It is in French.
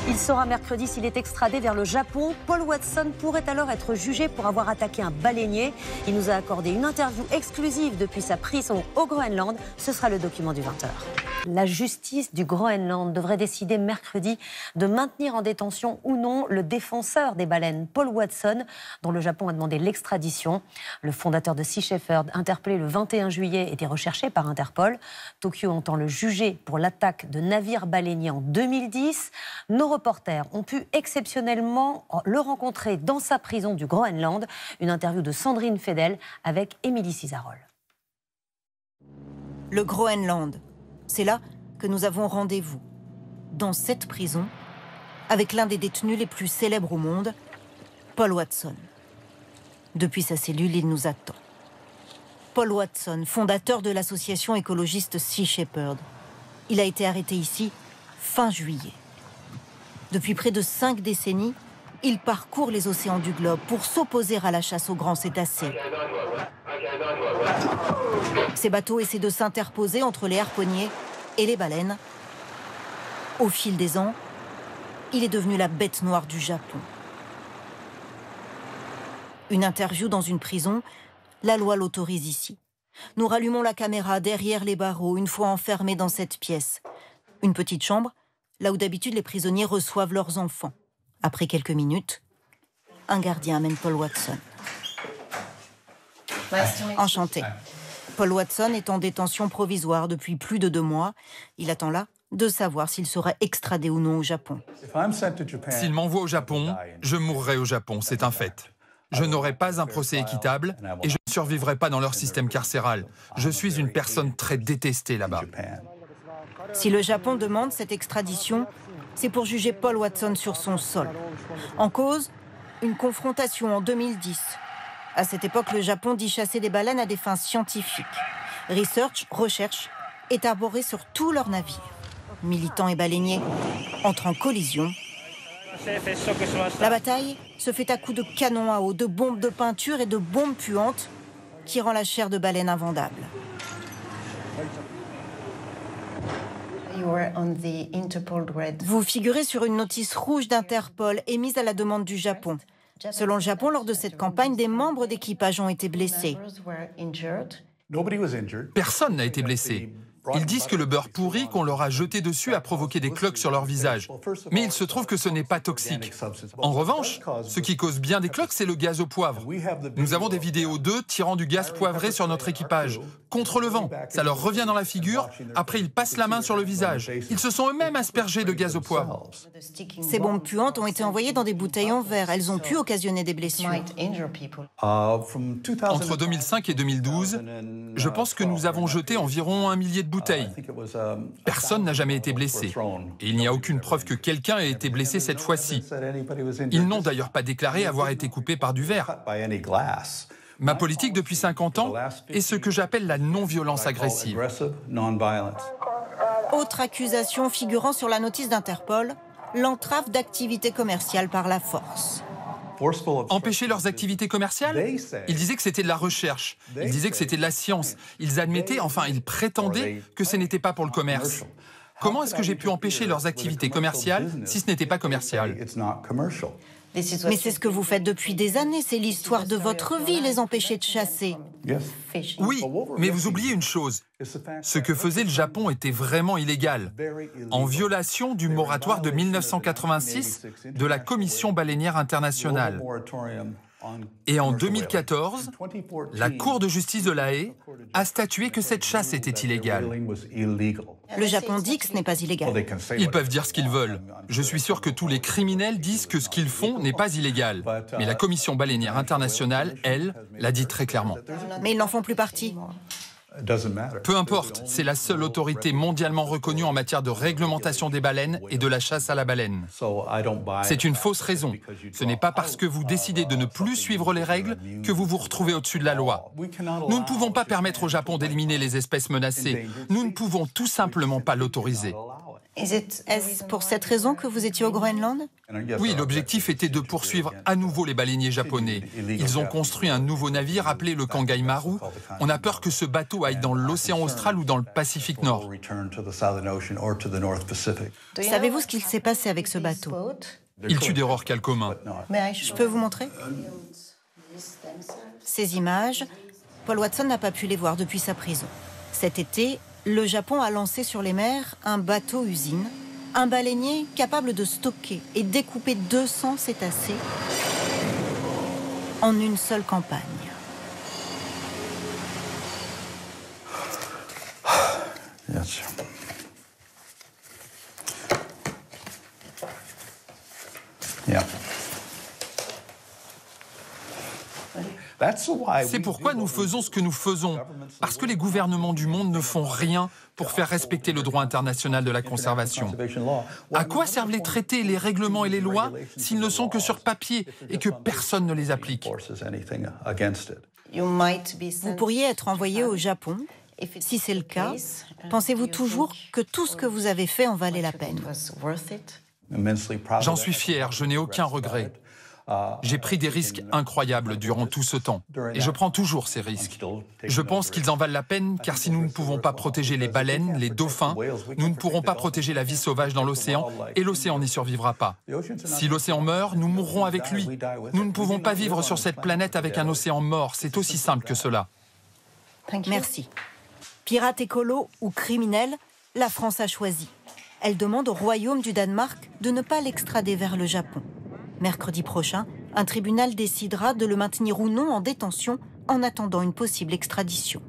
Il saura mercredi s'il est extradé vers le Japon. Paul Watson pourrait alors être jugé pour avoir attaqué un baleinier. Il nous a accordé une interview exclusive depuis sa prison au Groenland. Ce sera le document du 20h. La justice du Groenland devrait décider mercredi de maintenir en détention ou non le défenseur des baleines, Paul Watson, dont le Japon a demandé l'extradition. Le fondateur de Sea Shepherd, interpellé le 21 juillet, était recherché par Interpol. Tokyo entend le juger pour l'attaque de navires baleiniers en 2010. Nos reporters ont pu exceptionnellement le rencontrer dans sa prison du Groenland. Une interview de Sandrine Fedel avec Émilie Cizarol. Le Groenland, c'est là que nous avons rendez-vous. Dans cette prison, avec l'un des détenus les plus célèbres au monde, Paul Watson. Depuis sa cellule, il nous attend. Paul Watson, fondateur de l'association écologiste Sea Shepherd. Il a été arrêté ici fin juillet. Depuis près de 5 décennies, il parcourt les océans du globe pour s'opposer à la chasse aux grands cétacés. Ces bateaux essaient de s'interposer entre les harponniers et les baleines. Au fil des ans, il est devenu la bête noire du Japon. Une interview dans une prison, la loi l'autorise ici. Nous rallumons la caméra derrière les barreaux, une fois enfermés dans cette pièce. Une petite chambre, là où d'habitude les prisonniers reçoivent leurs enfants. Après quelques minutes, un gardien amène Paul Watson. Enchanté. Paul Watson est en détention provisoire depuis plus de 2 mois. Il attend là de savoir s'il sera extradé ou non au Japon. S'il m'envoie au Japon, je mourrai au Japon, c'est un fait. Je n'aurai pas un procès équitable et je ne survivrai pas dans leur système carcéral. Je suis une personne très détestée là-bas. Si le Japon demande cette extradition, c'est pour juger Paul Watson sur son sol. En cause, une confrontation en 2010. À cette époque, le Japon dit chasser des baleines à des fins scientifiques. Recherche, est arborée sur tous leurs navires. Militants et baleiniers entrent en collision. La bataille se fait à coups de canons à eau, de bombes de peinture et de bombes puantes qui rend la chair de baleine invendable. Vous figurez sur une notice rouge d'Interpol émise à la demande du Japon. Selon le Japon, lors de cette campagne, des membres d'équipage ont été blessés. Personne n'a été blessé. Ils disent que le beurre pourri qu'on leur a jeté dessus a provoqué des cloques sur leur visage. Mais il se trouve que ce n'est pas toxique. En revanche, ce qui cause bien des cloques, c'est le gaz au poivre. Nous avons des vidéos d'eux tirant du gaz poivré sur notre équipage. Contre le vent, ça leur revient dans la figure, après ils passent la main sur le visage. Ils se sont eux-mêmes aspergés de gaz au poivre. Ces bombes puantes ont été envoyées dans des bouteilles en verre. Elles ont pu occasionner des blessures. Entre 2005 et 2012, je pense que nous avons jeté environ 1 millier de bouteilles. Personne n'a jamais été blessé. Et il n'y a aucune preuve que quelqu'un ait été blessé cette fois-ci. Ils n'ont d'ailleurs pas déclaré avoir été coupés par du verre. Ma politique depuis 50 ans est ce que j'appelle la non-violence agressive. Autre accusation figurant sur la notice d'Interpol, l'entrave d'activités commerciales par la force. Empêcher leurs activités commerciales? Ils disaient que c'était de la recherche, ils disaient que c'était de la science, ils admettaient, enfin ils prétendaient que ce n'était pas pour le commerce. Comment est-ce que j'ai pu empêcher leurs activités commerciales si ce n'était pas commercial? Mais c'est ce que vous faites depuis des années, c'est l'histoire de votre vie, les empêcher de chasser. Oui, mais vous oubliez une chose. Ce que faisait le Japon était vraiment illégal, en violation du moratoire de 1986 de la Commission baleinière internationale. Et en 2014, la Cour de justice de La Haye a statué que cette chasse était illégale. Le Japon dit que ce n'est pas illégal. Ils peuvent dire ce qu'ils veulent. Je suis sûr que tous les criminels disent que ce qu'ils font n'est pas illégal. Mais la Commission baleinière internationale, elle, l'a dit très clairement. Mais ils n'en font plus partie. Peu importe, c'est la seule autorité mondialement reconnue en matière de réglementation des baleines et de la chasse à la baleine. C'est une fausse raison. Ce n'est pas parce que vous décidez de ne plus suivre les règles que vous vous retrouvez au-dessus de la loi. Nous ne pouvons pas permettre au Japon d'éliminer les espèces menacées. Nous ne pouvons tout simplement pas l'autoriser. Est-ce pour cette raison que vous étiez au Groenland? Oui, l'objectif était de poursuivre à nouveau les baleiniers japonais. Ils ont construit un nouveau navire appelé le Kangai Maru. On a peur que ce bateau aille dans l'océan austral ou dans le Pacifique Nord. Savez-vous ce qu'il s'est passé avec ce bateau? Il tue des rorquals communs. Je peux vous montrer? Ces images, Paul Watson n'a pas pu les voir depuis sa prison. Cet été, le Japon a lancé sur les mers un bateau-usine, un baleinier capable de stocker et découper 200 cétacés en une seule campagne. Yes. Yeah. C'est pourquoi nous faisons ce que nous faisons, parce que les gouvernements du monde ne font rien pour faire respecter le droit international de la conservation. À quoi servent les traités, les règlements et les lois s'ils ne sont que sur papier et que personne ne les applique? Vous pourriez être envoyé au Japon. Si c'est le cas, pensez-vous toujours que tout ce que vous avez fait en valait la peine? J'en suis fier, je n'ai aucun regret. J'ai pris des risques incroyables durant tout ce temps, et je prends toujours ces risques. Je pense qu'ils en valent la peine, car si nous ne pouvons pas protéger les baleines, les dauphins, nous ne pourrons pas protéger la vie sauvage dans l'océan, et l'océan n'y survivra pas. Si l'océan meurt, nous mourrons avec lui. Nous ne pouvons pas vivre sur cette planète avec un océan mort, c'est aussi simple que cela. Merci. Pirate écolo ou criminel, la France a choisi. Elle demande au Royaume du Danemark de ne pas l'extrader vers le Japon. Mercredi prochain, un tribunal décidera de le maintenir ou non en détention en attendant une possible extradition.